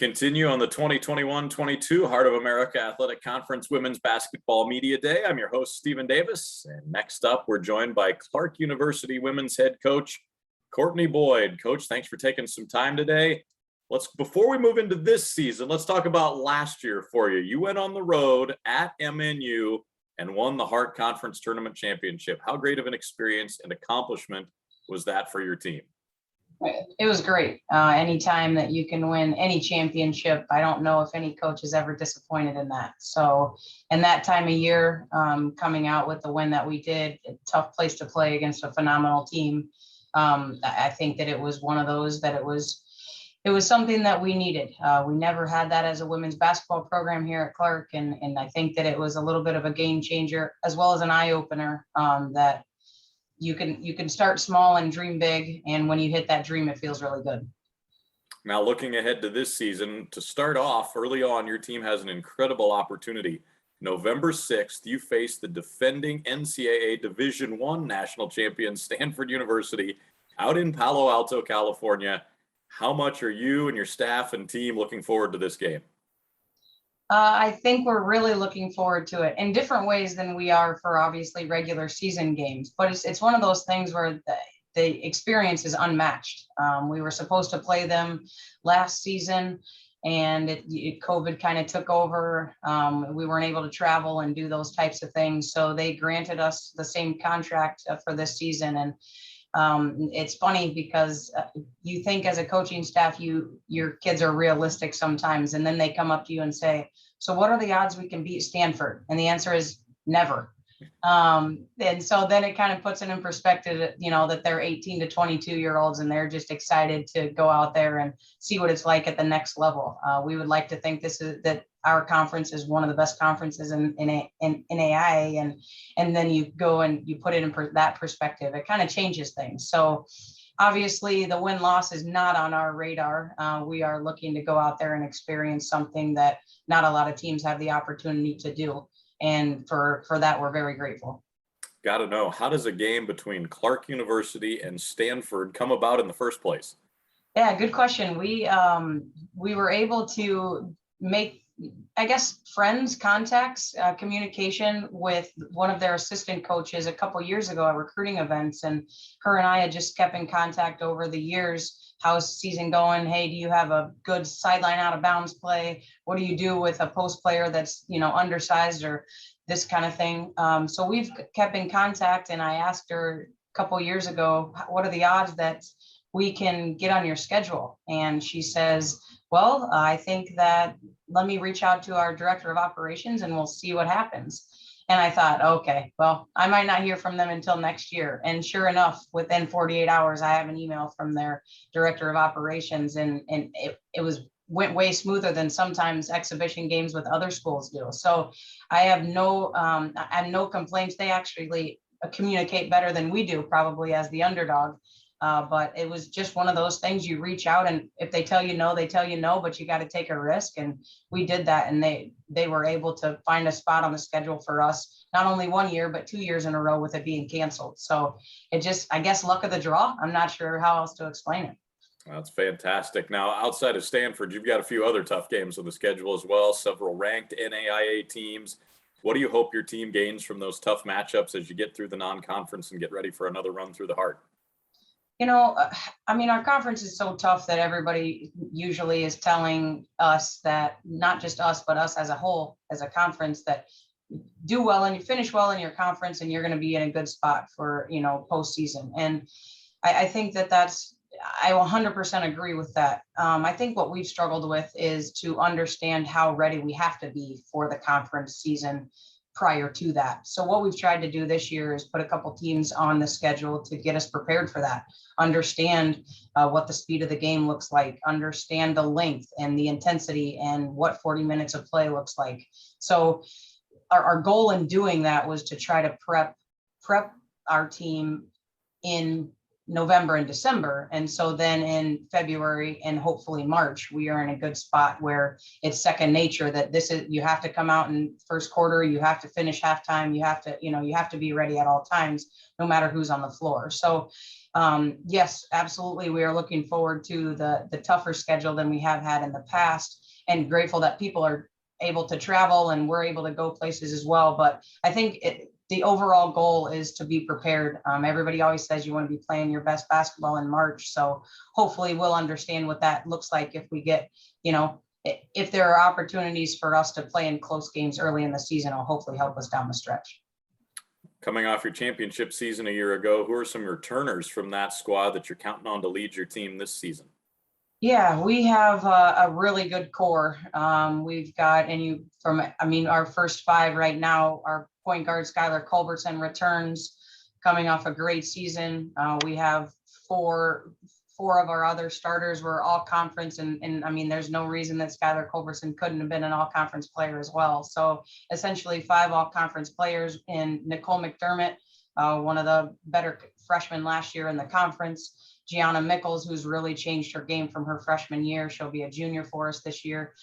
Continue on the 2021-22 Heart of America Athletic Conference Women's Basketball Media Day. I'm your host, Stephen Davis. And next up, we're joined by Clarke University women's head coach, Courtney Boyd. Coach, thanks for taking some time today. Before we move into this season, let's talk about last year for you. You went on the road at MNU and won the Heart Conference Tournament Championship. How great of an experience and accomplishment was that for your team? It was great. Anytime that you can win any championship, I don't know if any coach is ever disappointed in that. So in that time of year, coming out with the win that we did, a tough place to play against a phenomenal team. I think that it was one of those that it was something that we needed. We never had that as a women's basketball program here at Clarke. And I think that it was a little bit of a game changer as well as an eye opener that you can start small and dream big. And when you hit that dream, it feels really good. Now, looking ahead to this season, to start off early on, your team has an incredible opportunity. November 6th, you face the defending NCAA Division I national champion, Stanford University, out in Palo Alto, California. How much are you and your staff and team looking forward to this game? I think we're really looking forward to it in different ways than we are for obviously regular season games. But it's one of those things where the experience is unmatched. We were supposed to play them last season, and COVID kind of took over. We weren't able to travel and do those types of things. So they granted us the same contract for this season. And it's funny because you think as a coaching staff, your kids are realistic sometimes, and then they come up to you and say, so what are the odds we can beat Stanford? And the answer is never. And so then it kind of puts it in perspective, that they're 18 to 22-year-olds and they're just excited to go out there and see what it's like at the next level. We would like to think that our conference is one of the best conferences in AIA, and then you go and you put it in that perspective. It kind of changes things. So obviously the win-loss is not on our radar. We are looking to go out there and experience something that not a lot of teams have the opportunity to do. And for that, we're very grateful. Got to know, how does a game between Clarke University and Stanford come about in the first place? Yeah, good question. We were able to make, I guess, friends, contacts, communication with one of their assistant coaches a couple years ago at recruiting events. And her and I had just kept in contact over the years. How's the season going? Hey, do you have a good sideline out of bounds play? What do you do with a post player that's, undersized or this kind of thing? So we've kept in contact, and I asked her a couple years ago, what are the odds that we can get on your schedule? And she says, well, I think that let me reach out to our director of operations and we'll see what happens. And I thought, okay, well, I might not hear from them until next year. And sure enough, within 48 hours, I have an email from their director of operations, and it went way smoother than sometimes exhibition games with other schools do. So I have no complaints. They actually communicate better than we do, probably as the underdog. But it was just one of those things. You reach out, and if they tell you no, they tell you no, but you got to take a risk. And we did that, and they were able to find a spot on the schedule for us, not only 1 year, but 2 years in a row with it being canceled. So it just, I guess, luck of the draw. I'm not sure how else to explain it. That's fantastic. Now, outside of Stanford, you've got a few other tough games on the schedule as well, several ranked NAIA teams. What do you hope your team gains from those tough matchups as you get through the non-conference and get ready for another run through the Heart? Our conference is so tough that everybody usually is telling us that, not just us, but us as a whole, as a conference, that do well and you finish well in your conference and you're going to be in a good spot for, postseason. And I think I 100% agree with that. I think what we've struggled with is to understand how ready we have to be for the conference season prior to that. So what we've tried to do this year is put a couple teams on the schedule to get us prepared for that, understand what the speed of the game looks like, understand the length and the intensity and what 40 minutes of play looks like. So our goal in doing that was to try to prep our team in November and December. And so then in February and hopefully March, we are in a good spot where it's second nature that this is, you have to come out in first quarter, you have to finish halftime, you have to, you have to be ready at all times, no matter who's on the floor. So yes, absolutely. We are looking forward to the tougher schedule than we have had in the past, and grateful that people are able to travel and we're able to go places as well. But I think the overall goal is to be prepared. Everybody always says you want to be playing your best basketball in March. So hopefully we'll understand what that looks like if we get, if there are opportunities for us to play in close games early in the season, it'll hopefully help us down the stretch. Coming off your championship season a year ago, who are some returners from that squad that you're counting on to lead your team this season? Yeah, we have a really good core. We've got, our first five right now, our point guard Skylar Culbertson returns, coming off a great season. We have four of our other starters were all conference, and there's no reason that Skylar Culbertson couldn't have been an all conference player as well. So essentially 5 all conference players, in Nicole McDermott, one of the better freshmen last year in the conference. Gianna Mickles, who's really changed her game from her freshman year. She'll be a junior for us this year,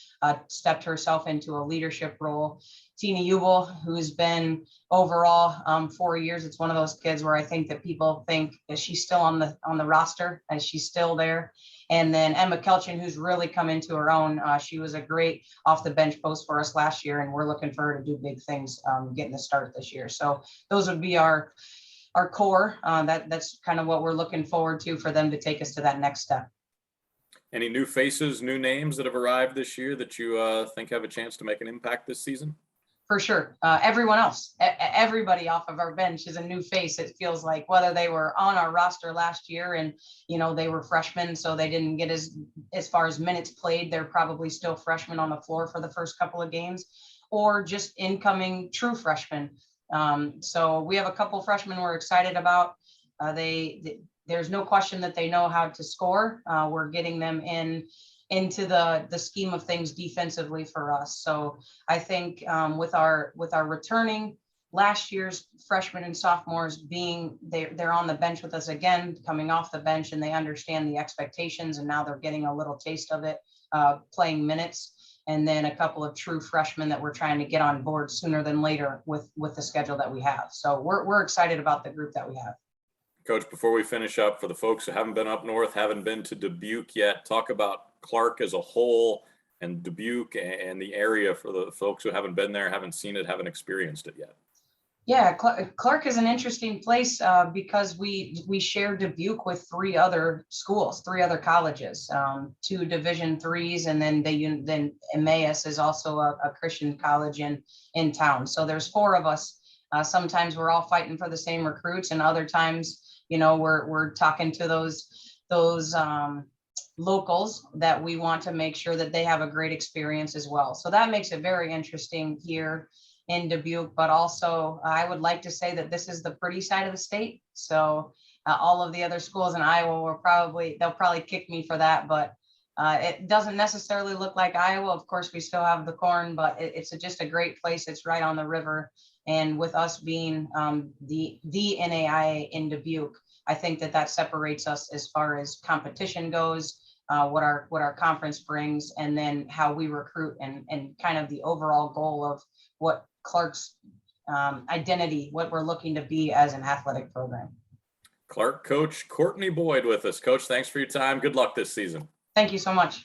stepped herself into a leadership role. Tina Ubel, who's been overall 4 years. It's one of those kids where I think that people think, is she still on the roster? Is she still there? And then Emma Kelchin, who's really come into her own. She was a great off the bench post for us last year, and we're looking for her to do big things getting the start this year. So those would be our core. That's kind of what we're looking forward to for them to take us to that next step. Any new faces, new names that have arrived this year that you think have a chance to make an impact this season? For sure. Everyone else, everybody off of our bench is a new face. It feels like, whether they were on our roster last year and, they were freshmen, so they didn't get as far as minutes played. They're probably still freshmen on the floor for the first couple of games, or just incoming true freshmen. So we have a couple freshmen we're excited about. There's no question that they know how to score. We're getting them into the scheme of things defensively for us. So I think with our returning last year's freshmen and sophomores, they're on the bench with us again, coming off the bench, and they understand the expectations, and now they're getting a little taste of it, playing minutes. And then a couple of true freshmen that we're trying to get on board sooner than later with the schedule that we have. So we're excited about the group that we have. Coach, before we finish up, for the folks who haven't been up north, haven't been to Dubuque yet, talk about Clarke as a whole and Dubuque and the area for the folks who haven't been there, haven't seen it, haven't experienced it yet. Yeah, Clarke is an interesting place because we share Dubuque with 3 other schools, 3 other colleges, 2 Division IIIs, and then Emmaus is also a Christian college in town. So there's 4 of us. Sometimes we're all fighting for the same recruits, and other times, we're talking to those locals that we want to make sure that they have a great experience as well. So that makes it very interesting here in Dubuque, but also I would like to say that this is the pretty side of the state. So all of the other schools in Iowa they'll probably kick me for that, but it doesn't necessarily look like Iowa. Of course, we still have the corn, but it's just a great place. It's right on the river. And with us being the NAIA in Dubuque, I think that separates us as far as competition goes, what our conference brings, and then how we recruit, and kind of the overall goal of what Clarke's identity, what we're looking to be as an athletic program. Clarke coach Courtney Boyd with us. Coach, thanks for your time. Good luck this season. Thank you so much.